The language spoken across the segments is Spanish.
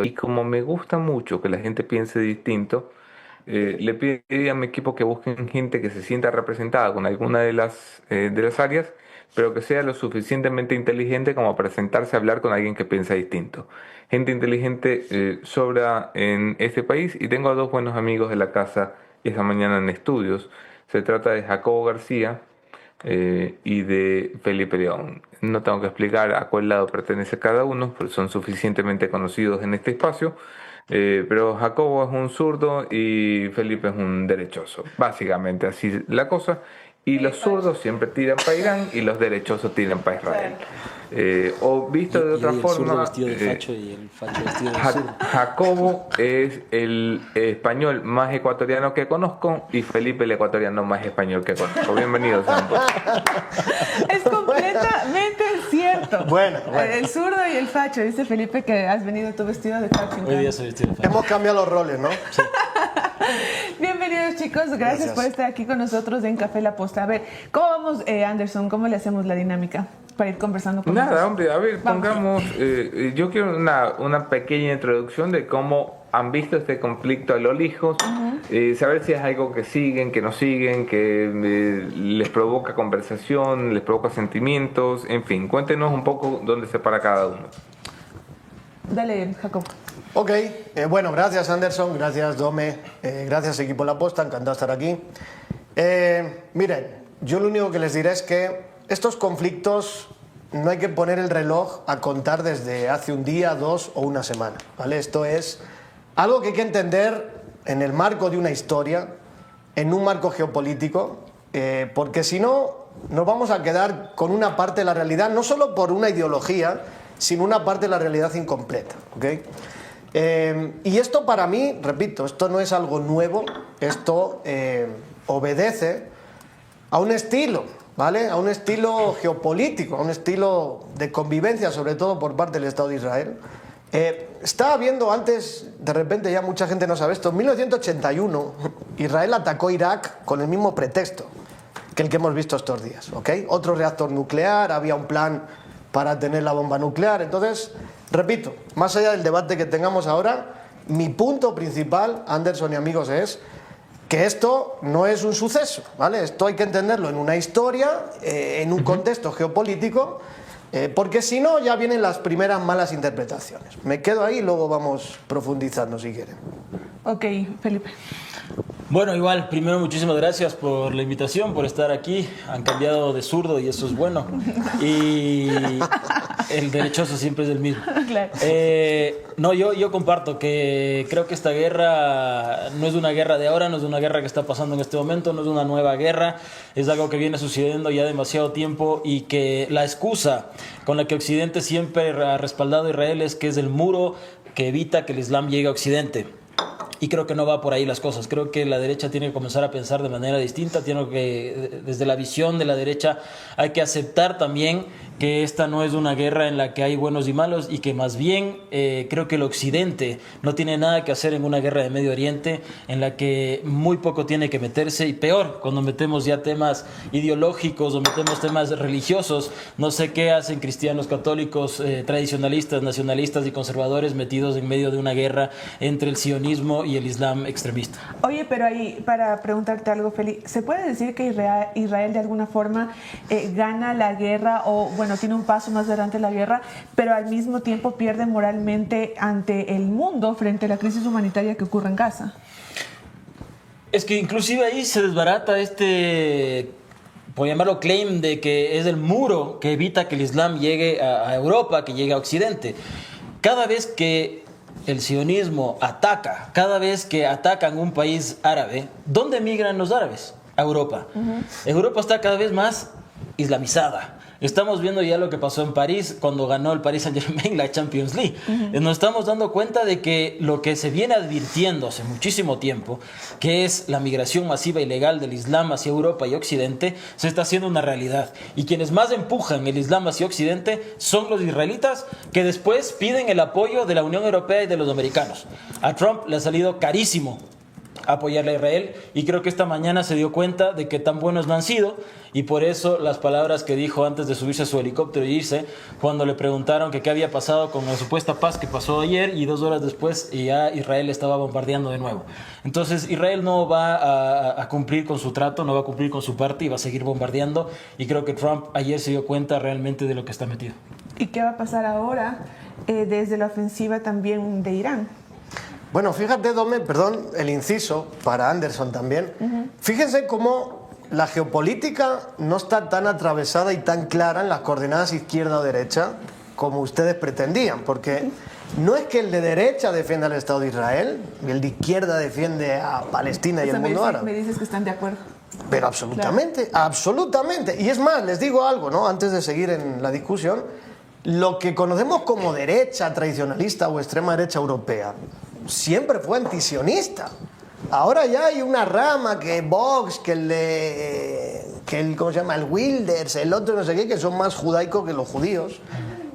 Y como me gusta mucho que la gente piense distinto, le pedí a mi equipo que busquen gente que se sienta representada con alguna de las áreas, pero que sea lo suficientemente inteligente como para sentarse a hablar con alguien que piensa distinto. Gente inteligente sobra en este país y tengo a dos buenos amigos de la casa esta mañana en estudios. Se trata de Jacobo García y de Felipe León. No tengo que explicar a cuál lado pertenece cada uno, pero son suficientemente conocidos en este espacio. Pero Jacobo es un zurdo y Felipe es un derechoso. Básicamente así es la cosa. Y los zurdos siempre tiran para Irán y los derechosos tiran para Israel. O visto de Yo otra y el zurdo forma, vestido de facho y el facho vestido de zurdo. Jacobo es el español más ecuatoriano que conozco y Felipe el ecuatoriano más español que conozco. Bienvenidos a ambos. Es completamente cierto. Bueno. El zurdo y el facho. Dice Felipe que has venido tú vestido de facho. Hoy día soy vestido de facho. Hemos cambiado los roles, ¿no? Bienvenidos, chicos. Gracias por estar aquí con nosotros en Café La Posta. A ver, ¿cómo vamos, Anderson? ¿Cómo le hacemos la dinámica para ir conversando con Nada, nosotros? hombre, a ver, Vamos. pongamos, yo quiero una pequeña introducción de cómo han visto este conflicto a lo lejos, saber si es algo que siguen, que no siguen, que les provoca conversación, les provoca sentimientos, en fin, cuéntenos un poco dónde se para cada uno. Dale, Jacob. Ok, bueno, gracias Anderson, gracias Dome, gracias equipo La Posta, encantado de estar aquí. Miren, yo lo único que les diré es que estos conflictos no hay que poner el reloj a contar desde hace un día, dos o una semana, ¿vale? Esto es algo que hay que entender en el marco de una historia, en un marco geopolítico, porque si no nos vamos a quedar con una parte de la realidad, no solo por una ideología, sino una parte de la realidad incompleta, ¿ok? Y esto para mí, repito, esto no es algo nuevo, esto obedece a un estilo, ¿vale? A un estilo geopolítico, a un estilo de convivencia, sobre todo por parte del Estado de Israel. Estaba viendo antes, de repente ya mucha gente no sabe esto, en 1981 Israel atacó Irak con el mismo pretexto que el que hemos visto estos días, ¿ok? Otro reactor nuclear, había un plan para tener la bomba nuclear. Entonces, repito, más allá del debate que tengamos ahora, mi punto principal, Anderson y amigos, es que esto no es un suceso, ¿vale? Esto hay que entenderlo en una historia, en un contexto geopolítico, porque si no ya vienen las primeras malas interpretaciones. Me quedo ahí y luego vamos profundizando si quieren. Ok, Felipe. Bueno, igual, primero muchísimas gracias por la invitación, por estar aquí. Han cambiado de zurdo y eso es bueno. Y el derechoso siempre es el mismo. Claro. No, yo comparto que creo que esta guerra no es una guerra de ahora, no es una guerra que está pasando en este momento, no es una nueva guerra, es algo que viene sucediendo ya demasiado tiempo y que la excusa con la que Occidente siempre ha respaldado a Israel es que es el muro que evita que el Islam llegue a Occidente. Y creo que no va por ahí las cosas. Creo que la derecha tiene que comenzar a pensar de manera distinta. Tiene que, desde la visión de la derecha, hay que aceptar también que esta no es una guerra en la que hay buenos y malos y que más bien creo que el Occidente no tiene nada que hacer en una guerra de Medio Oriente en la que muy poco tiene que meterse y peor cuando metemos ya temas ideológicos o metemos temas religiosos. No sé qué hacen cristianos, católicos, tradicionalistas, nacionalistas y conservadores metidos en medio de una guerra entre el sionismo y el islam extremista. Oye, pero ahí, para preguntarte algo, Feli, ¿se puede decir que Israel de alguna forma gana la guerra o, bueno, tiene un paso más adelante en la guerra, pero al mismo tiempo pierde moralmente ante el mundo frente a la crisis humanitaria que ocurre en Gaza? Es que inclusive ahí se desbarata por llamarlo claim, de que es el muro que evita que el islam llegue a Europa, que llegue a Occidente. Cada vez que el sionismo ataca, cada vez que atacan un país árabe, ¿dónde migran los árabes? A Europa. Europa está cada vez más islamizada. Estamos viendo ya lo que pasó en París cuando ganó el Paris Saint-Germain la Champions League. Nos estamos dando cuenta de que lo que se viene advirtiendo hace muchísimo tiempo, que es la migración masiva ilegal del Islam hacia Europa y Occidente, se está haciendo una realidad. Y quienes más empujan el Islam hacia Occidente son los israelitas, que después piden el apoyo de la Unión Europea y de los americanos. A Trump le ha salido carísimo apoyarle a Israel, y creo que esta mañana se dio cuenta de que tan buenos no han sido, y por eso las palabras que dijo antes de subirse a su helicóptero y irse, cuando le preguntaron que qué había pasado con la supuesta paz que pasó ayer, y 2 horas después ya Israel estaba bombardeando de nuevo. Entonces Israel no va a cumplir con su trato, no va a cumplir con su parte y va a seguir bombardeando, y creo que Trump ayer se dio cuenta realmente de lo que está metido. ¿Y qué va a pasar ahora desde la ofensiva también de Irán? Bueno, fíjate, Dome, perdón, el inciso para Anderson también. Fíjense cómo la geopolítica no está tan atravesada y tan clara en las coordenadas izquierda o derecha como ustedes pretendían, porque no es que el de derecha defienda al Estado de Israel y el de izquierda defiende a Palestina y el mundo árabe. Me dices que están de acuerdo. Pero absolutamente, claro. Absolutamente. Y es más, les digo algo, ¿no? Antes de seguir en la discusión, lo que conocemos como derecha tradicionalista o extrema derecha europea siempre fue antisionista. Ahora ya hay una rama que Vox, que el ¿cómo se llama? El Wilders, el otro no sé qué, que son más judaicos que los judíos.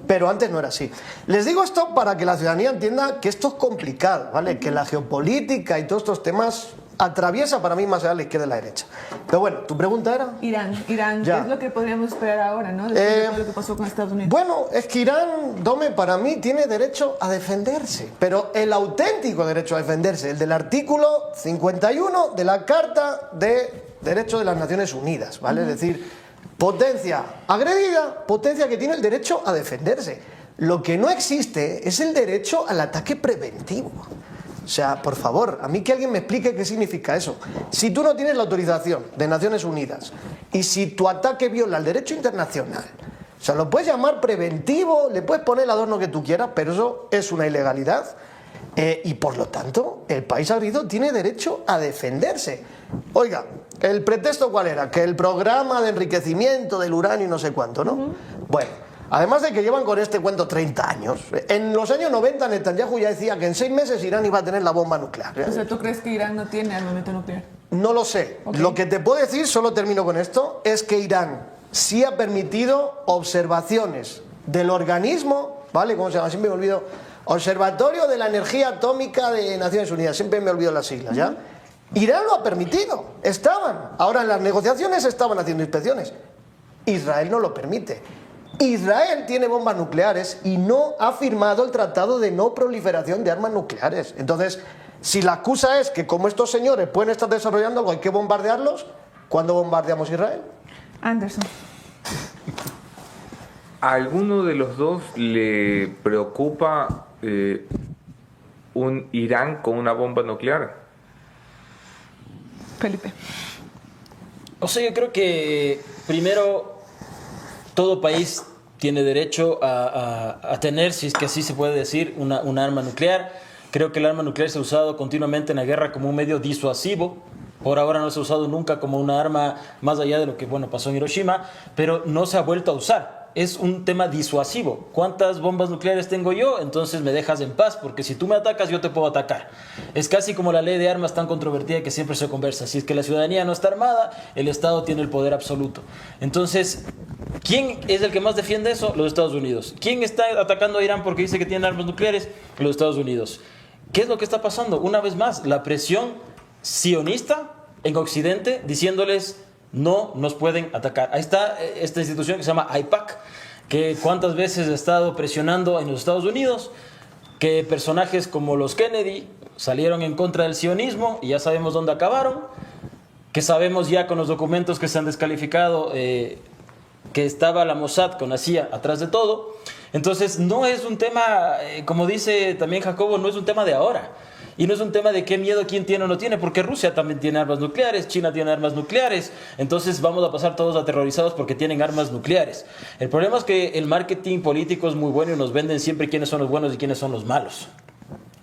Pero antes no era así. Les digo esto para que la ciudadanía entienda que esto es complicado, ¿vale? Que la geopolítica y todos estos temas atraviesa para mí más allá de la izquierda y la derecha. Pero bueno, ¿tu pregunta era? Irán, Ya. ¿qué es lo que podríamos esperar ahora, ¿no? Después de todo lo que pasó con Estados Unidos. Bueno, es que Irán, Dome, para mí tiene derecho a defenderse, pero el auténtico derecho a defenderse, el del artículo 51 de la Carta de Derechos de las Naciones Unidas, ¿vale? Es decir, potencia agredida, potencia que tiene el derecho a defenderse. Lo que no existe es el derecho al ataque preventivo. O sea, por favor, a mí que alguien me explique qué significa eso. Si tú no tienes la autorización de Naciones Unidas y si tu ataque viola el derecho internacional, o sea, lo puedes llamar preventivo, le puedes poner el adorno que tú quieras, pero eso es una ilegalidad y por lo tanto el país agredido tiene derecho a defenderse. Oiga, ¿el pretexto cuál era? Que el programa de enriquecimiento del uranio y no sé cuánto, ¿no? Bueno. Además de que llevan con este cuento 30 años. En los años 90 Netanyahu ya decía que en 6 meses Irán iba a tener la bomba nuclear. O sea, ¿tú crees que Irán no tiene armamento nuclear? No lo sé. Okay. Lo que te puedo decir, solo termino con esto, es que Irán sí ha permitido observaciones del organismo, ¿vale? ¿Cómo se llama? Siempre me olvido. Observatorio de la Energía Atómica de Naciones Unidas. Siempre me olvido las siglas, ¿ya? Irán lo ha permitido. Estaban. Ahora en las negociaciones estaban haciendo inspecciones. Israel no lo permite. Israel tiene bombas nucleares y no ha firmado el Tratado de No Proliferación de Armas Nucleares. Entonces, si la excusa es que como estos señores pueden estar desarrollando algo, hay que bombardearlos, ¿cuándo bombardeamos Israel? Anderson. ¿A alguno de los dos le preocupa un Irán con una bomba nuclear? Felipe. O sea, yo creo que primero todo país tiene derecho a tener, si es que así se puede decir, un arma nuclear. Creo que el arma nuclear se ha usado continuamente en la guerra como un medio disuasivo. Por ahora no se ha usado nunca como una arma más allá de lo que pasó en Hiroshima, pero no se ha vuelto a usar. Es un tema disuasivo. ¿Cuántas bombas nucleares tengo yo? Entonces me dejas en paz, porque si tú me atacas, yo te puedo atacar. Es casi como la ley de armas tan controvertida que siempre se conversa. Si es que la ciudadanía no está armada, el Estado tiene el poder absoluto. Entonces, ¿quién es el que más defiende eso? Los Estados Unidos. ¿Quién está atacando a Irán porque dice que tiene armas nucleares? Los Estados Unidos. ¿Qué es lo que está pasando? Una vez más, la presión sionista en Occidente diciéndoles: no nos pueden atacar. Ahí está esta institución que se llama AIPAC, que cuántas veces ha estado presionando en los Estados Unidos, que personajes como los Kennedy salieron en contra del sionismo y ya sabemos dónde acabaron, que sabemos ya con los documentos que se han descalificado que estaba la Mossad con la CIA atrás de todo. Entonces no es un tema, como dice también Jacobo, no es un tema de ahora. Y no es un tema de qué miedo quién tiene o no tiene, porque Rusia también tiene armas nucleares, China tiene armas nucleares, entonces vamos a pasar todos aterrorizados porque tienen armas nucleares. El problema es que el marketing político es muy bueno y nos venden siempre quiénes son los buenos y quiénes son los malos.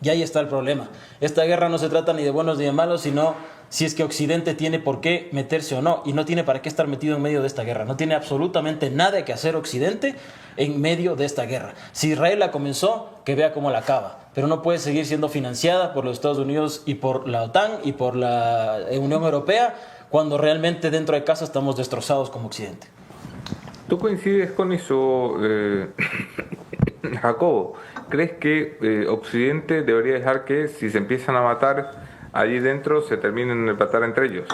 Y ahí está el problema. Esta guerra no se trata ni de buenos ni de malos, sino si es que Occidente tiene por qué meterse o no, y no tiene para qué estar metido en medio de esta guerra. No tiene absolutamente nada que hacer Occidente en medio de esta guerra. Si Israel la comenzó, que vea cómo la acaba, pero no puede seguir siendo financiada por los Estados Unidos y por la OTAN y por la Unión Europea, cuando realmente dentro de casa estamos destrozados como Occidente. ¿Tú coincides con eso, Jacobo? ¿Crees que Occidente debería dejar que, si se empiezan a matar allí dentro se terminen de empatar entre ellos.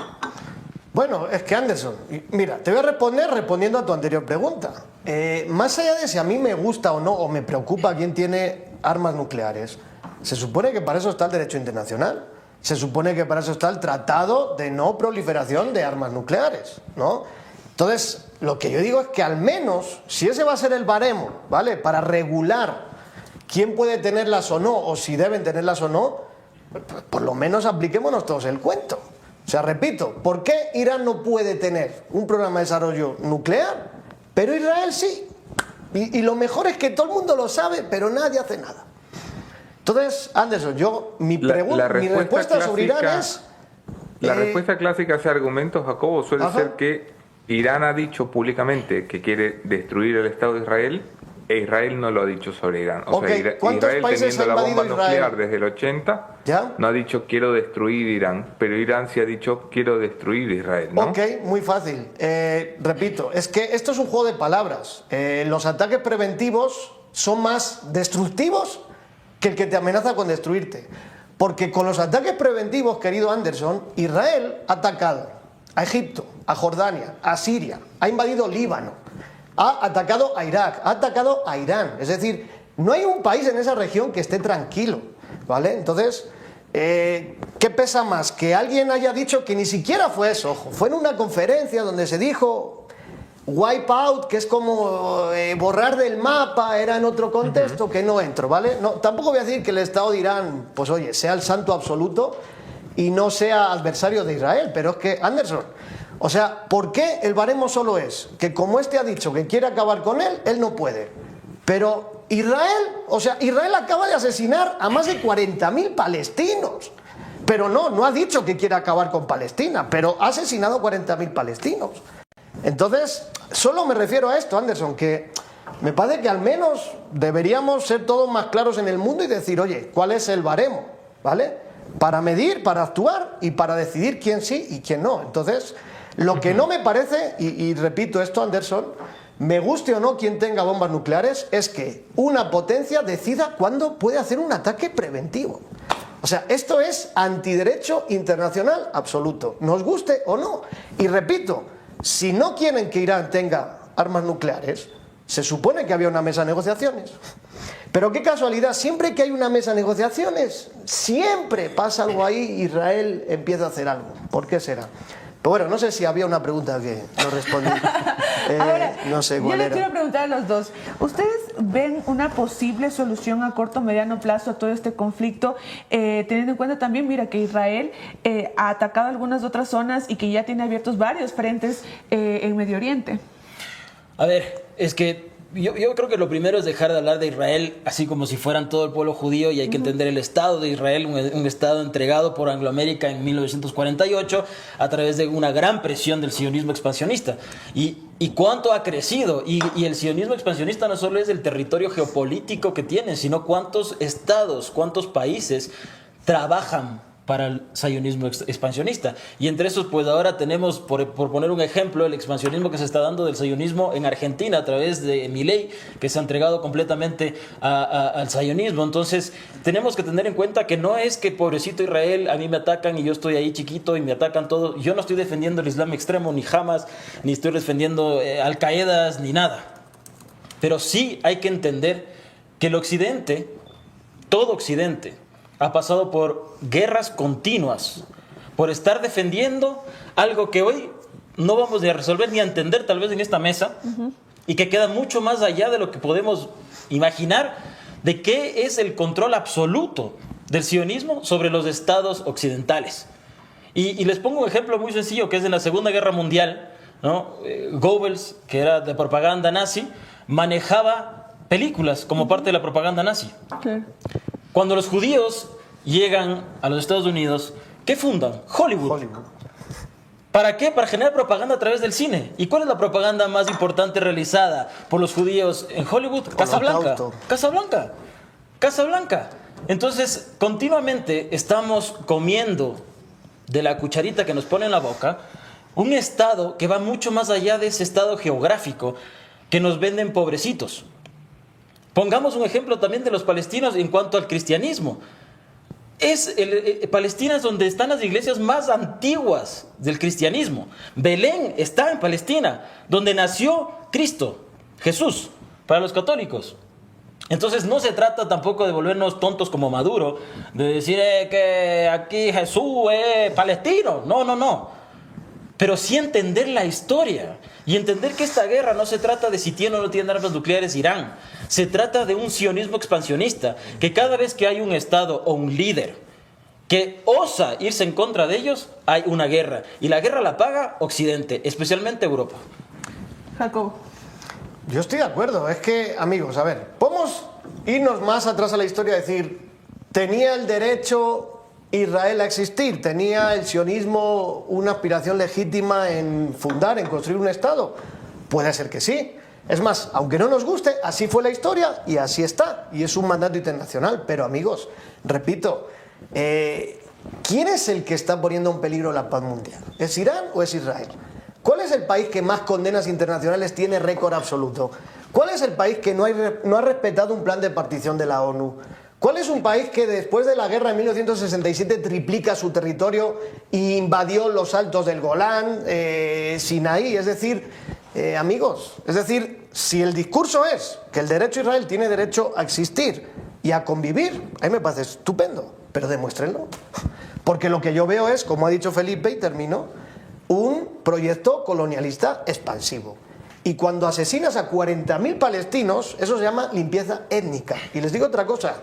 Bueno, es que Anderson, mira, te voy a responder respondiendo a tu anterior pregunta. Más allá de si a mí me gusta o no, o me preocupa quién tiene armas nucleares, se supone que para eso está el derecho internacional. Se supone que para eso está el Tratado de No Proliferación de Armas Nucleares, ¿no? Entonces, lo que yo digo es que al menos, si ese va a ser el baremo, ¿vale?, para regular quién puede tenerlas o no, o si deben tenerlas o no, pues por lo menos apliquémonos todos el cuento. O sea, repito, ¿por qué Irán no puede tener un programa de desarrollo nuclear, pero Israel sí? Y lo mejor es que todo el mundo lo sabe, pero nadie hace nada. Entonces, Anderson, mi respuesta sobre Irán es... La respuesta clásica a ese argumento, Jacobo, suele Ajá. ser que Irán ha dicho públicamente que quiere destruir el Estado de Israel, e Israel no lo ha dicho sobre Irán. O sea, ¿cuántos Israel países teniendo ha la invadido bomba nuclear Israel? desde el 80, ¿Ya? no ha dicho quiero destruir Irán, pero Irán sí ha dicho quiero destruir Israel, ¿no? Ok, muy fácil. Repito, es que esto es un juego de palabras. Los ataques preventivos son más destructivos que el que te amenaza con destruirte. Porque con los ataques preventivos, querido Anderson, Israel ha atacado a Egipto, a Jordania, a Siria, ha invadido Líbano, ha atacado a Irak, ha atacado a Irán. Es decir, no hay un país en esa región que esté tranquilo, ¿vale? Entonces, ¿qué pesa más? Que alguien haya dicho que ni siquiera fue eso, ojo, fue en una conferencia donde se dijo wipe out, que es como borrar del mapa, era en otro contexto, que no entro, ¿vale? No, tampoco voy a decir que el Estado de Irán, pues oye, sea el santo absoluto y no sea adversario de Israel, pero es que, Anderson, o sea, ¿por qué el baremo solo es que como este ha dicho que quiere acabar con él no puede? Pero Israel, o sea, Israel acaba de asesinar a más de 40.000 palestinos. Pero no ha dicho que quiere acabar con Palestina, pero ha asesinado 40.000 palestinos. Entonces, solo me refiero a esto, Anderson, que me parece que al menos deberíamos ser todos más claros en el mundo y decir, oye, ¿cuál es el baremo? ¿Vale? Para medir, para actuar y para decidir quién sí y quién no. Entonces, lo que no me parece, y repito esto, Anderson, me guste o no quien tenga bombas nucleares, es que una potencia decida cuándo puede hacer un ataque preventivo. O sea, esto es antiderecho internacional absoluto, nos guste o no. Y repito, si no quieren que Irán tenga armas nucleares, se supone que había una mesa de negociaciones. Pero qué casualidad, siempre que hay una mesa de negociaciones, siempre pasa algo ahí, Israel empieza a hacer algo. ¿Por qué será? Pero bueno, no sé si había una pregunta que no respondí. Ahora, no sé yo cuál les era. quiero preguntar a los dos. ¿Ustedes ven una posible solución a corto o mediano plazo a todo este conflicto? Teniendo en cuenta también, mira, que Israel ha atacado algunas otras zonas y que ya tiene abiertos varios frentes en Medio Oriente. A ver, es que yo creo que lo primero es dejar de hablar de Israel así como si fueran todo el pueblo judío, y hay que entender el Estado de Israel, un Estado entregado por Angloamérica en 1948 a través de una gran presión del sionismo expansionista. Y cuánto ha crecido. Y el sionismo expansionista no solo es el territorio geopolítico que tiene, sino cuántos estados, cuántos países trabajan para el sionismo expansionista. Y entre esos, pues ahora tenemos, por poner un ejemplo, el expansionismo que se está dando del sionismo en Argentina a través de Milei, que se ha entregado completamente al sionismo. Entonces, tenemos que tener en cuenta que no es que pobrecito Israel, a mí me atacan y yo estoy ahí chiquito y me atacan todos. Yo no estoy defendiendo el Islam extremo, ni Hamas, ni estoy defendiendo Al-Qaeda, ni nada. Pero sí hay que entender que el Occidente, todo Occidente, ha pasado por guerras continuas, por estar defendiendo algo que hoy no vamos ni a resolver ni a entender tal vez en esta mesa, y que queda mucho más allá de lo que podemos imaginar de qué es el control absoluto del sionismo sobre los estados occidentales. Y les pongo un ejemplo muy sencillo, que es en la Segunda Guerra Mundial, ¿no? Goebbels, que era de propaganda nazi, manejaba películas como parte de la propaganda nazi. Claro. Cuando los judíos llegan a los Estados Unidos, ¿qué fundan? Hollywood. ¿Para qué? Para generar propaganda a través del cine. ¿Y cuál es la propaganda más importante realizada por los judíos en Hollywood? Casablanca. Casablanca. Casablanca. Entonces, continuamente estamos comiendo de la cucharita que nos pone en la boca un estado que va mucho más allá de ese estado geográfico que nos venden pobrecitos. Pongamos un ejemplo también de los palestinos en cuanto al cristianismo. Palestina es donde están las iglesias más antiguas del cristianismo. Belén está en Palestina, donde nació Cristo, Jesús, para los católicos. Entonces no se trata tampoco de volvernos tontos como Maduro, de decir que aquí Jesús es palestino. No. Pero sí entender la historia y entender que esta guerra no se trata de si tiene o no tiene armas nucleares Irán. Se trata de un sionismo expansionista, que cada vez que hay un Estado o un líder que osa irse en contra de ellos, hay una guerra. Y la guerra la paga Occidente, especialmente Europa. Jacobo. Yo estoy de acuerdo. Es que, amigos, a ver, podemos irnos más atrás a la historia y decir, ¿tenía el derecho Israel a existir? ¿Tenía el sionismo una aspiración legítima en fundar, en construir un Estado? Puede ser que sí. Es más, aunque no nos guste, así fue la historia y así está. Y es un mandato internacional. Pero, amigos, repito, ¿quién es el que está poniendo en peligro la paz mundial? ¿Es Irán o es Israel? ¿Cuál es el país que más condenas internacionales tiene récord absoluto? ¿Cuál es el país que no ha respetado un plan de partición de la ONU? ¿Cuál es un país que después de la guerra de 1967 triplica su territorio e invadió los altos del Golán, Sinaí? Es decir, amigos, si el discurso es que el derecho a Israel tiene derecho a existir y a convivir, a mí me parece estupendo, pero demuéstrenlo. Porque lo que yo veo es, como ha dicho Felipe, y termino, un proyecto colonialista expansivo. Y cuando asesinas a 40.000 palestinos, eso se llama limpieza étnica. Y les digo otra cosa,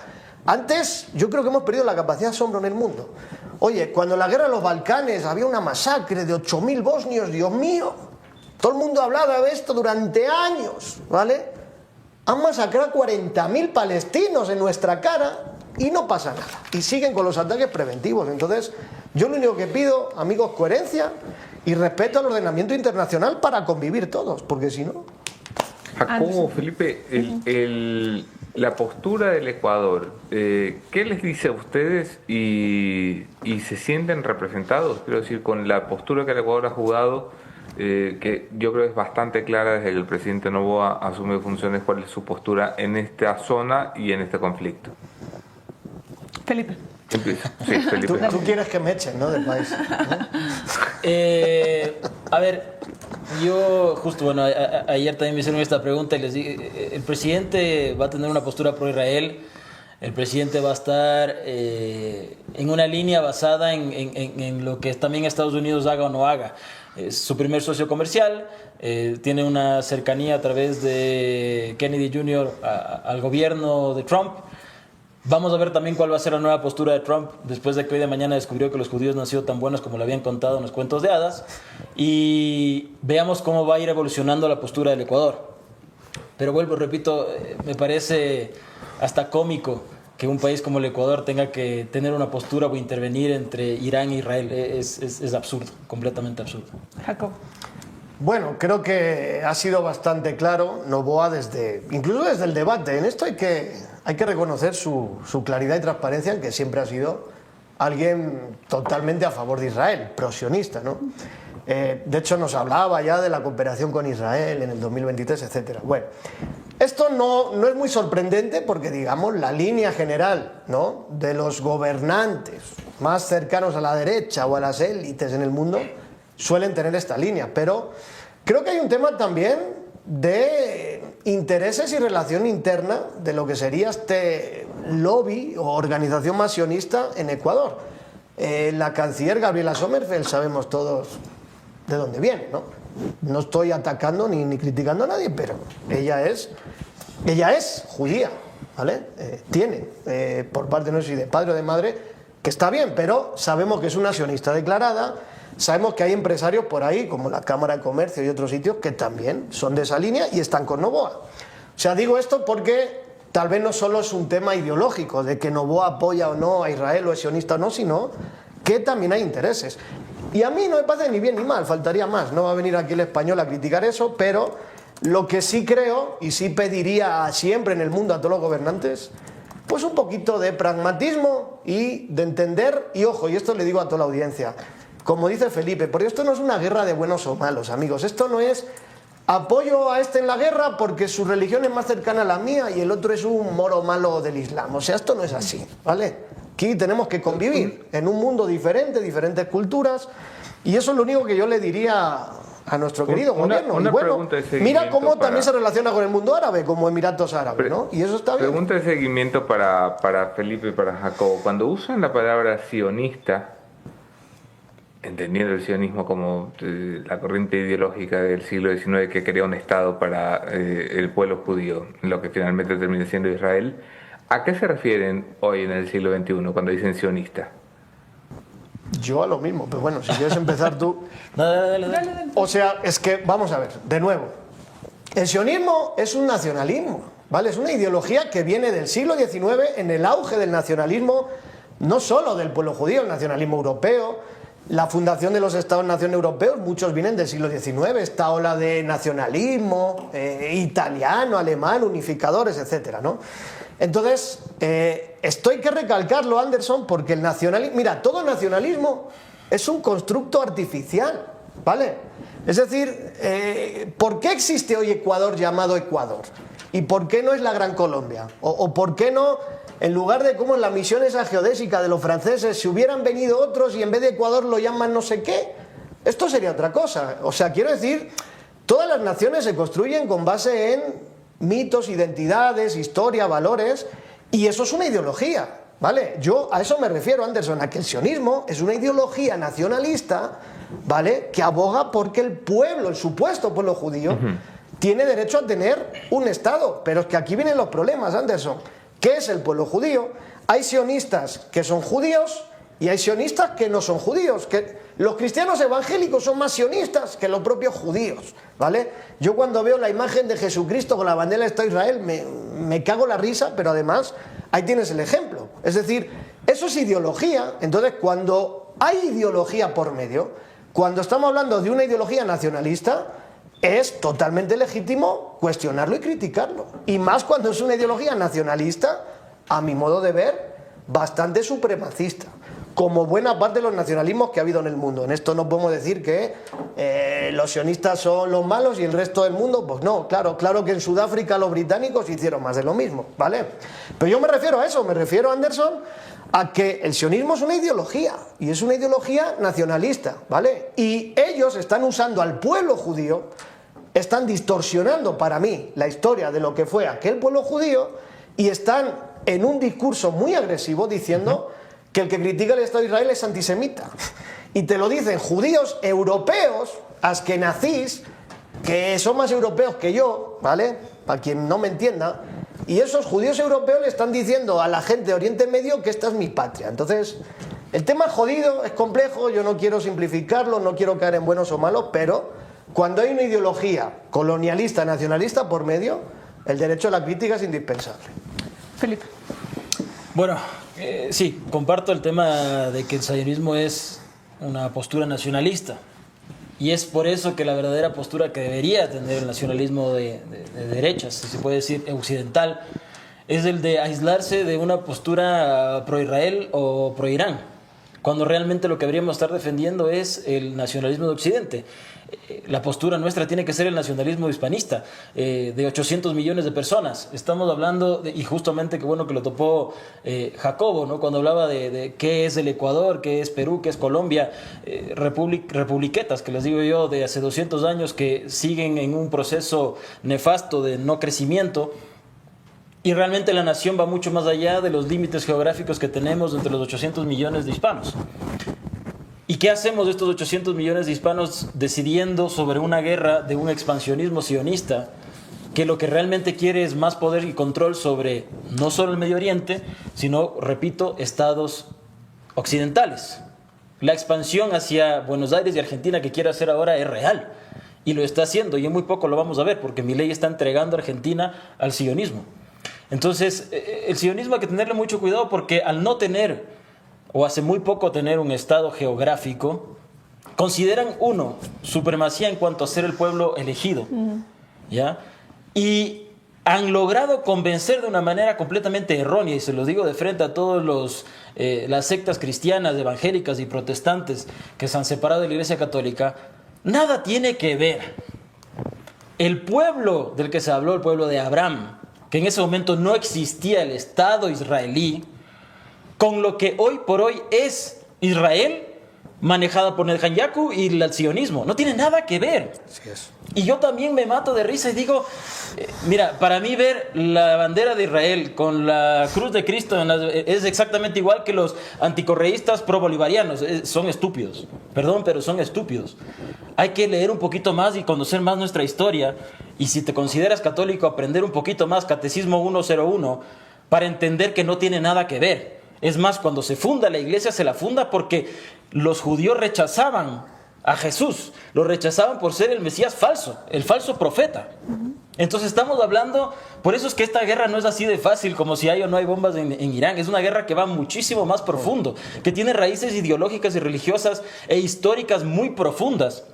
antes yo creo que hemos perdido la capacidad de asombro en el mundo. Oye, cuando en la guerra de los Balcanes había una masacre de 8.000 bosnios, Dios mío, todo el mundo hablaba de esto durante años, ¿vale? Han masacrado a 40.000 palestinos en nuestra cara y no pasa nada. Y siguen con los ataques preventivos. Entonces, yo lo único que pido, amigos, coherencia y respeto al ordenamiento internacional para convivir todos, porque si no... Jacobo, Felipe, la postura del Ecuador, ¿qué les dice a ustedes y se sienten representados? Quiero decir, con la postura que el Ecuador ha jugado, que yo creo es bastante clara desde que el presidente Noboa asume funciones, cuál es su postura en esta zona y en este conflicto. Felipe. Empieza. Sí, Felipe. Tú quieres que me echen, ¿no?, del país, ¿no? A ver, yo justo, bueno, ayer también me hicieron esta pregunta y les dije, el presidente va a tener una postura pro-Israel, el presidente va a estar en una línea basada en lo que también Estados Unidos haga o no haga. Es su primer socio comercial, tiene una cercanía a través de Kennedy Jr. Al gobierno de Trump. Vamos a ver también cuál va a ser la nueva postura de Trump después de que hoy de mañana descubrió que los judíos no han sido tan buenos como lo habían contado en los cuentos de hadas. Y veamos cómo va a ir evolucionando la postura del Ecuador. Pero vuelvo, repito, me parece hasta cómico que un país como el Ecuador tenga que tener una postura o intervenir entre Irán e Israel. Es absurdo, completamente absurdo. Jacob. Bueno, creo que ha sido bastante claro Noboa incluso desde el debate. En esto hay que reconocer su claridad y transparencia, en que siempre ha sido alguien totalmente a favor de Israel, pro-sionista, ¿no? De hecho, nos hablaba ya de la cooperación con Israel en el 2023, etc. Bueno, esto no es muy sorprendente porque, digamos, la línea general, ¿no?, de los gobernantes más cercanos a la derecha o a las élites en el mundo suelen tener esta línea, pero creo que hay un tema también de intereses y relación interna de lo que sería este lobby o organización más sionista en Ecuador. La canciller Gabriela Sommerfeld, sabemos todos de dónde viene, ¿no? No estoy atacando ni criticando a nadie, pero ella es judía, ¿vale? Tiene, por parte, no sé si de padre o de madre, que está bien, pero sabemos que es una sionista declarada. Sabemos que hay empresarios por ahí, como la Cámara de Comercio y otros sitios, que también son de esa línea y están con Noboa. O sea, digo esto porque tal vez no solo es un tema ideológico, de que Noboa apoya o no a Israel o es sionista o no, sino que también hay intereses. Y a mí no me parece ni bien ni mal, faltaría más. No va a venir aquí el español a criticar eso, pero lo que sí creo, y sí pediría siempre en el mundo a todos los gobernantes, pues un poquito de pragmatismo y de entender, y ojo, y esto le digo a toda la audiencia, como dice Felipe, porque esto no es una guerra de buenos o malos, amigos. Esto no es apoyo a este en la guerra porque su religión es más cercana a la mía y el otro es un moro malo del Islam. O sea, esto no es así, ¿vale? Aquí tenemos que convivir en un mundo diferente, diferentes culturas, y eso es lo único que yo le diría a nuestro querido gobierno. Una y bueno, pregunta de mira seguimiento cómo para- también se relaciona con el mundo árabe, como Emiratos Árabes, ¿no? Y eso está bien. Pregunta de seguimiento para Felipe y para Jacobo. Cuando usan la palabra sionista, entendiendo el sionismo como la corriente ideológica del siglo XIX que crea un Estado para el pueblo judío, lo que finalmente termina siendo Israel, ¿a qué se refieren hoy en el siglo XXI cuando dicen sionista? Yo a lo mismo, pero bueno, si quieres empezar tú. Dale. O sea, es que, vamos a ver, de nuevo, el sionismo es un nacionalismo, ¿vale? Es una ideología que viene del siglo XIX en el auge del nacionalismo, no solo del pueblo judío, el nacionalismo europeo, la fundación de los Estados-nación europeos, muchos vienen del siglo XIX, esta ola de nacionalismo italiano, alemán, unificadores, etcétera, ¿no? Entonces, esto hay que recalcarlo, Anderson, porque el nacionalismo, mira, todo nacionalismo es un constructo artificial, ¿vale? Es decir, ¿por qué existe hoy Ecuador llamado Ecuador? ¿Y por qué no es la Gran Colombia? ¿O por qué no, en lugar de como en la misión esa geodésica de los franceses, si hubieran venido otros y en vez de Ecuador lo llaman no sé qué? Esto sería otra cosa. O sea, quiero decir, todas las naciones se construyen con base en mitos, identidades, historia, valores, y eso es una ideología, ¿vale? Yo a eso me refiero, Anderson, a que el sionismo es una ideología nacionalista, ¿vale?, que aboga porque el pueblo, el supuesto pueblo judío, tiene derecho a tener un Estado. Pero es que aquí vienen los problemas, Anderson. ¿Qué es el pueblo judío? Hay sionistas que son judíos y hay sionistas que no son judíos. Que los cristianos evangélicos son más sionistas que los propios judíos, ¿vale? Yo cuando veo la imagen de Jesucristo con la bandera de Estado de Israel me cago la risa, pero además ahí tienes el ejemplo. Es decir, eso es ideología. Entonces, cuando hay ideología por medio, cuando estamos hablando de una ideología nacionalista, es totalmente legítimo cuestionarlo y criticarlo. Y más cuando es una ideología nacionalista, a mi modo de ver, bastante supremacista, como buena parte de los nacionalismos que ha habido en el mundo. En esto no podemos decir que los sionistas son los malos y el resto del mundo, pues no, claro que en Sudáfrica los británicos hicieron más de lo mismo, ¿vale? Pero yo me refiero a eso, me refiero, Anderson, a que el sionismo es una ideología, y es una ideología nacionalista, ¿vale? Y ellos están usando al pueblo judío, están distorsionando para mí la historia de lo que fue aquel pueblo judío, y están en un discurso muy agresivo diciendo que el que critica el Estado de Israel es antisemita. Y te lo dicen judíos europeos, askenazís, que son más europeos que yo, ¿vale? Para quien no me entienda. Y esos judíos europeos le están diciendo a la gente de Oriente Medio que esta es mi patria. Entonces, el tema es jodido, es complejo, yo no quiero simplificarlo, no quiero caer en buenos o malos, pero cuando hay una ideología colonialista, nacionalista por medio, el derecho a la crítica es indispensable. Felipe. Bueno, sí, comparto el tema de que el sionismo es una postura nacionalista. Y es por eso que la verdadera postura que debería tener el nacionalismo de derechas, si se puede decir occidental, es el de aislarse de una postura pro-Israel o pro-Irán, cuando realmente lo que deberíamos estar defendiendo es el nacionalismo de Occidente. La postura nuestra tiene que ser el nacionalismo hispanista, de 800 millones de personas. Estamos hablando, y justamente qué bueno que lo topó Jacobo, ¿no?, cuando hablaba de qué es el Ecuador, qué es Perú, qué es Colombia, republiquetas, que les digo yo, de hace 200 años que siguen en un proceso nefasto de no crecimiento. Y realmente la nación va mucho más allá de los límites geográficos que tenemos entre los 800 millones de hispanos. ¿Y qué hacemos de estos 800 millones de hispanos decidiendo sobre una guerra de un expansionismo sionista que lo que realmente quiere es más poder y control sobre no solo el Medio Oriente, sino, repito, estados occidentales? La expansión hacia Buenos Aires y Argentina que quiere hacer ahora es real y lo está haciendo, y en muy poco lo vamos a ver porque Milei está entregando a Argentina al sionismo. Entonces, el sionismo hay que tenerle mucho cuidado porque al no tener, o hace muy poco tener un estado geográfico, consideran, uno, supremacía en cuanto a ser el pueblo elegido, ¿ya? Y han logrado convencer de una manera completamente errónea, y se los digo de frente a todos las sectas cristianas, evangélicas y protestantes que se han separado de la Iglesia Católica, nada tiene que ver. El pueblo del que se habló, el pueblo de Abraham, que en ese momento no existía el Estado israelí, con lo que hoy por hoy es Israel, manejada por Netanyahu y el sionismo. No tiene nada que ver. Así es. Y yo también me mato de risa y digo, mira, para mí ver la bandera de Israel con la cruz de Cristo es exactamente igual que los anticorreístas pro-bolivarianos. Son estúpidos. Perdón, pero son estúpidos. Hay que leer un poquito más y conocer más nuestra historia. Y si te consideras católico, aprender un poquito más Catecismo 101 para entender que no tiene nada que ver. Es más, cuando se funda la iglesia, se la funda porque los judíos rechazaban a Jesús, lo rechazaban por ser el Mesías falso, el falso profeta. Entonces estamos hablando, por eso es que esta guerra no es así de fácil como si hay o no hay bombas en Irán. Es una guerra que va muchísimo más profundo, que tiene raíces ideológicas y religiosas e históricas muy profundas.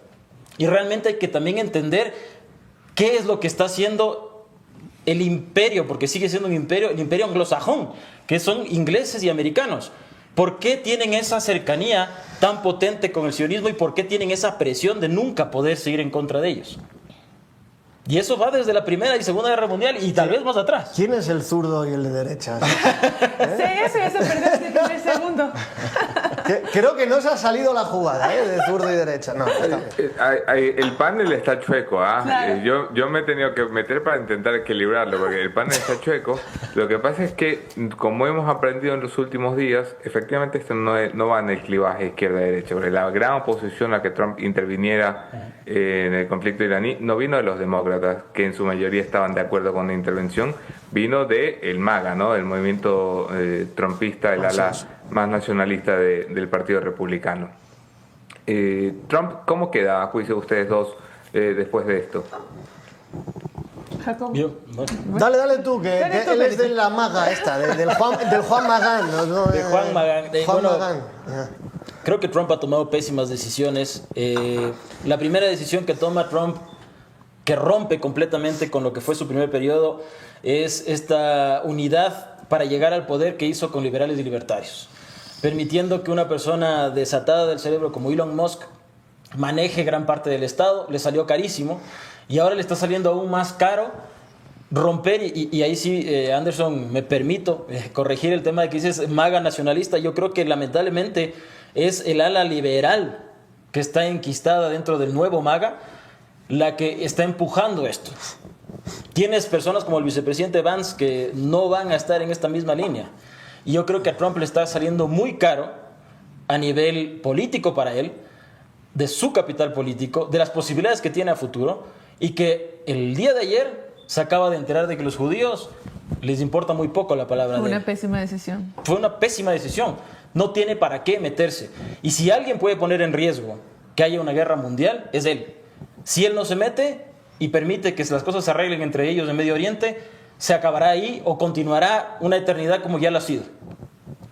Y realmente hay que también entender qué es lo que está haciendo el imperio, porque sigue siendo un imperio, el imperio anglosajón, que son ingleses y americanos. ¿Por qué tienen esa cercanía tan potente con el sionismo y por qué tienen esa presión de nunca poder seguir en contra de ellos? Y eso va desde la Primera y Segunda Guerra Mundial y tal vez más atrás. ¿Quién es el zurdo y el de derecha? Sí, eso ya se perdió desde el primer segundo. Creo que no se ha salido la jugada, de zurdo y derecha. No, está bien. El panel está chueco, ¿ah? Claro. Yo me he tenido que meter para intentar equilibrarlo, porque el panel está chueco. Lo que pasa es que, como hemos aprendido en los últimos días, efectivamente esto no va en el clivaje izquierda-derecha, porque la gran oposición a que Trump interviniera en el conflicto iraní no vino de los demócratas, que en su mayoría estaban de acuerdo con la intervención, vino de el MAGA, ¿no? El movimiento trumpista, el ala más nacionalista del Partido Republicano. Trump, ¿cómo queda a juicio de ustedes dos después de esto? Jacob. Dale tú, que Dale tú, él es Felipe. de la maga esta, del Juan Magán. ¿No? De Juan Magán. Juan Bueno, Magán. Ajá. creo que Trump ha tomado pésimas decisiones. La primera decisión que toma Trump, que rompe completamente con lo que fue su primer periodo, es esta unidad para llegar al poder que hizo con liberales y libertarios, permitiendo que una persona desatada del cerebro como Elon Musk maneje gran parte del Estado. Le salió carísimo y ahora le está saliendo aún más caro romper, y ahí sí, Anderson, me permito corregir el tema de que dices MAGA nacionalista. Yo creo que lamentablemente es el ala liberal que está enquistada dentro del nuevo MAGA la que está empujando esto. Tienes personas como el vicepresidente Vance que no van a estar en esta misma línea. Y yo creo que a Trump le está saliendo muy caro a nivel político para él, de su capital político, de las posibilidades que tiene a futuro, y que el día de ayer se acaba de enterar de que los judíos les importa muy poco la palabra de Una él. pésima decisión. Fue una pésima decisión. No tiene para qué meterse. Y si alguien puede poner en riesgo que haya una guerra mundial, es él. Si él no se mete y permite que las cosas se arreglen entre ellos en Medio Oriente, se acabará ahí o continuará una eternidad como ya lo ha sido.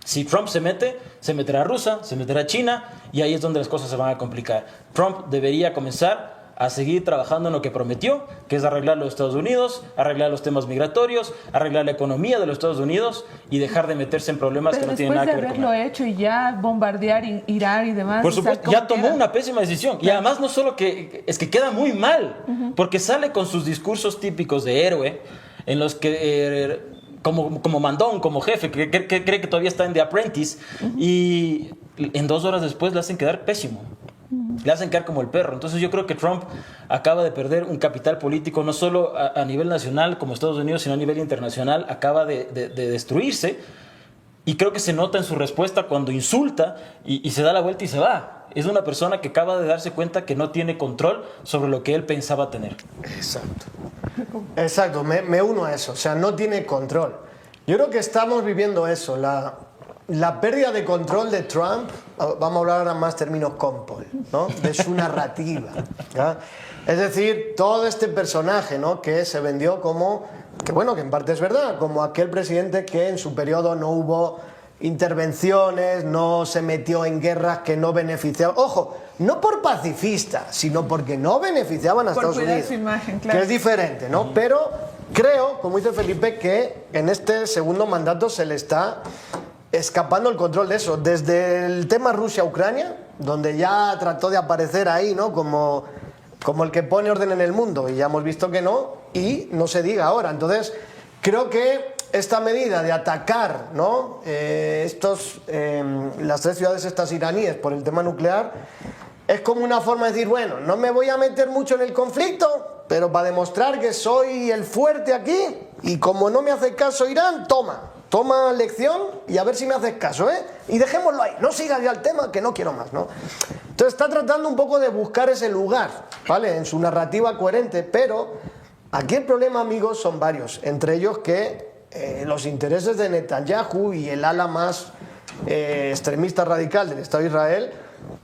Si Trump se mete, se meterá Rusia, se meterá China, y ahí es donde las cosas se van a complicar. Trump debería comenzar a seguir trabajando en lo que prometió, que es arreglar los Estados Unidos, arreglar los temas migratorios, arreglar la economía de los Estados Unidos y dejar de meterse en problemas Pero que no tienen después nada de que ver con haberlo él. hecho y ya bombardear Irán y demás. Por o sea, supuesto, ¿cómo ya tomó queda? una pésima decisión. Y además no solo que, es que queda muy mal, porque sale con sus discursos típicos de héroe, en los que, como mandón, como jefe, que cree que todavía está en The Apprentice, y en 2 horas después le hacen quedar pésimo. Le hacen quedar como el perro. Entonces yo creo que Trump acaba de perder un capital político, no solo a nivel nacional como Estados Unidos, sino a nivel internacional. Acaba de destruirse. Y creo que se nota en su respuesta cuando insulta y se da la vuelta y se va. Es una persona que acaba de darse cuenta que no tiene control sobre lo que él pensaba tener. Exacto. Exacto, me uno a eso. O sea, no tiene control. Yo creo que estamos viviendo eso, la pérdida de control de Trump. Vamos a hablar ahora más términos compol, ¿no? De su narrativa, ¿ya? Es decir, todo este personaje, ¿no? Que se vendió como, que bueno, que en parte es verdad, como aquel presidente que en su periodo no hubo intervenciones, no se metió en guerras que no beneficiaban. Ojo, no por pacifista, sino porque no beneficiaban a Por Estados cuidar Unidos. su imagen, claro. Que es diferente, ¿no? Pero creo, como dice Felipe, que en este segundo mandato se le está escapando el control de eso. Desde el tema Rusia-Ucrania, donde ya trató de aparecer ahí, ¿no? Como el que pone orden en el mundo, y ya hemos visto que no, y no se diga ahora. Entonces, creo que esta medida de atacar, ¿no? Las 3 ciudades estas iraníes por el tema nuclear es como una forma de decir, bueno, no me voy a meter mucho en el conflicto, pero para demostrar que soy el fuerte aquí, y como no me hace caso Irán, toma lección y a ver si me haces caso, ¿eh? Y dejémoslo ahí, no sigas ya el tema, que no quiero más, ¿no? Entonces está tratando un poco de buscar ese lugar, ¿vale? En su narrativa coherente, pero aquí el problema, amigos, son varios, entre ellos que los intereses de Netanyahu y el ala más extremista radical del Estado de Israel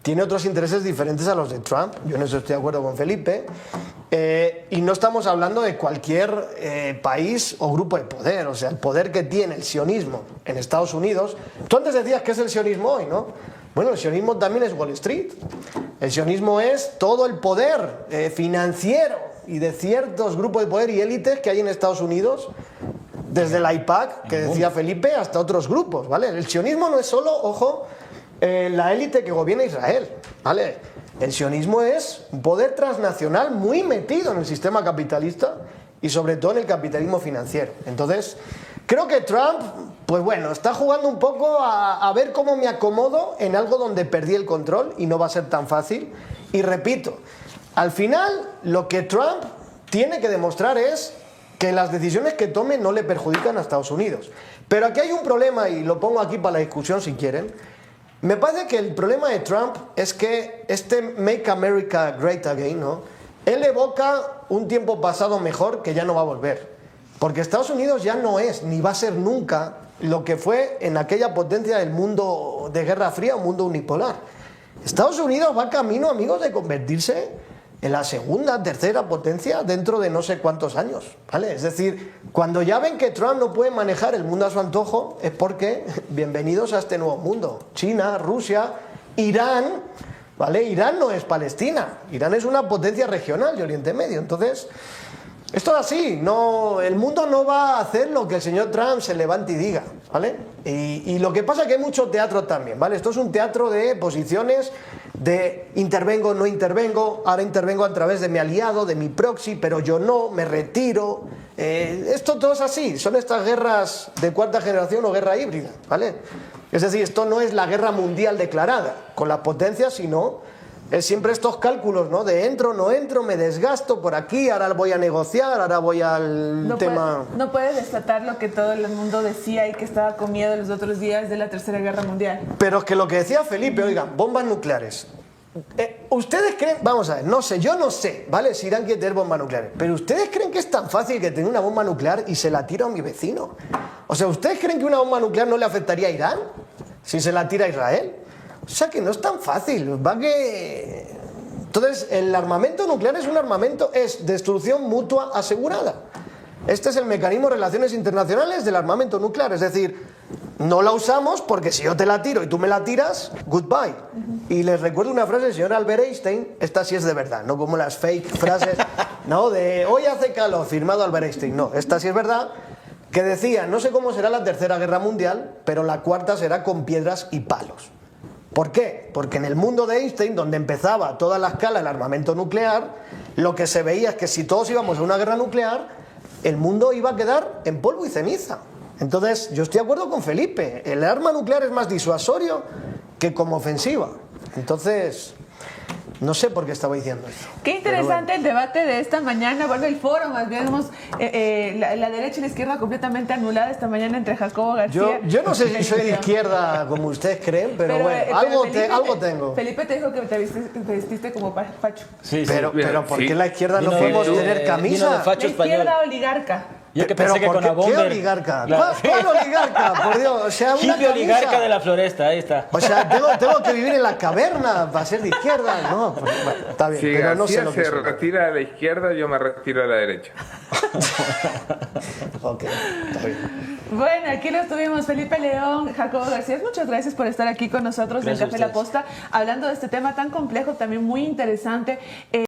tiene otros intereses diferentes a los de Trump. Yo en eso estoy de acuerdo con Felipe. Y no estamos hablando de cualquier país o grupo de poder. O sea, el poder que tiene el sionismo en Estados Unidos. Tú antes decías que es el sionismo hoy, ¿no? Bueno, el sionismo también es Wall Street. El sionismo es todo el poder financiero y de ciertos grupos de poder y élites que hay en Estados Unidos, desde la IPAC, que decía Felipe, hasta otros grupos, ¿vale? El sionismo no es solo, ojo, la élite que gobierna Israel, ¿vale? El sionismo es un poder transnacional muy metido en el sistema capitalista y sobre todo en el capitalismo financiero. Entonces, creo que Trump, pues bueno, está jugando un poco a ver cómo me acomodo en algo donde perdí el control y no va a ser tan fácil. Y repito, al final lo que Trump tiene que demostrar es que las decisiones que tome no le perjudican a Estados Unidos. Pero aquí hay un problema, y lo pongo aquí para la discusión si quieren. Me parece que el problema de Trump es que este Make America Great Again, ¿no? Él evoca un tiempo pasado mejor que ya no va a volver. Porque Estados Unidos ya no es, ni va a ser nunca, lo que fue en aquella potencia del mundo de Guerra Fría, un mundo unipolar. Estados Unidos va camino, amigos, de convertirse en la segunda, tercera potencia dentro de no sé cuántos años, ¿vale? Es decir, cuando ya ven que Trump no puede manejar el mundo a su antojo, es porque bienvenidos a este nuevo mundo. China, Rusia, Irán, ¿vale? Irán no es Palestina, Irán es una potencia regional de Oriente Medio. Entonces, esto es así, no, el mundo no va a hacer lo que el señor Trump se levante y diga, ¿vale? Y lo que pasa es que hay mucho teatro también, ¿vale? Esto es un teatro de posiciones, de intervengo, no intervengo, ahora intervengo a través de mi aliado, de mi proxy, pero yo no, me retiro. Esto todo es así, son estas guerras de cuarta generación o guerra híbrida, ¿vale? Es decir, esto no es la guerra mundial declarada con las potencias, sino es siempre estos cálculos, ¿no? De entro, no entro, me desgasto por aquí, ahora voy a negociar, ahora voy al tema... No puede desatar lo que todo el mundo decía y que estaba con miedo los otros días de la Tercera Guerra Mundial. Pero es que lo que decía Felipe, oigan, bombas nucleares. ¿Ustedes creen? Vamos a ver, no sé, yo no sé, ¿vale? Si Irán quiere tener bombas nucleares. Pero ¿ustedes creen que es tan fácil que tener una bomba nuclear y se la tira a mi vecino? O sea, ¿ustedes creen que una bomba nuclear no le afectaría a Irán si se la tira a Israel? O sea que no es tan fácil, va que... Entonces, el armamento nuclear es un armamento, es destrucción mutua asegurada. Este es el mecanismo de relaciones internacionales del armamento nuclear, es decir, no la usamos porque si yo te la tiro y tú me la tiras, goodbye. Y les recuerdo una frase del señor Albert Einstein, esta sí es de verdad, no como las fake frases, no, de hoy hace calor, firmado Albert Einstein, no, esta sí es verdad, que decía, no sé cómo será la Tercera Guerra Mundial, pero la cuarta será con piedras y palos. ¿Por qué? Porque en el mundo de Einstein, donde empezaba toda la escala del armamento nuclear, lo que se veía es que si todos íbamos a una guerra nuclear, el mundo iba a quedar en polvo y ceniza. Entonces, yo estoy de acuerdo con Felipe, el arma nuclear es más disuasorio que como ofensiva. Entonces, no sé por qué estaba diciendo esto. Qué interesante el debate de esta mañana, bueno, el foro más bien, vemos la derecha y la izquierda completamente anulada esta mañana entre Jacobo García. Yo no sé si soy de izquierda como ustedes creen, pero bueno, algo tengo. Felipe te dijo que te vestiste como Facho. Sí, pero ¿por qué sí. la izquierda no Vino podemos de- tener vino de camisa? facho La español. izquierda oligarca. Yo que Pero pensé que ¿por con qué? la bomber... ¿Qué oligarca? Claro. ¿Cuál oligarca? Por Dios, o sea, una Hippie camisa. oligarca de la floresta, ahí está. O sea, tengo que vivir en la caverna para ser de izquierda. No, pues, bueno, está bien, Si pero no sé García lo que se soy. retira a la izquierda, yo me retiro a la derecha. Ok, está bien. Bueno, aquí lo tuvimos, Felipe León, Jacobo García. Muchas gracias por estar aquí con nosotros Gracias en Café a La ustedes. Posta, hablando de este tema tan complejo, también muy interesante.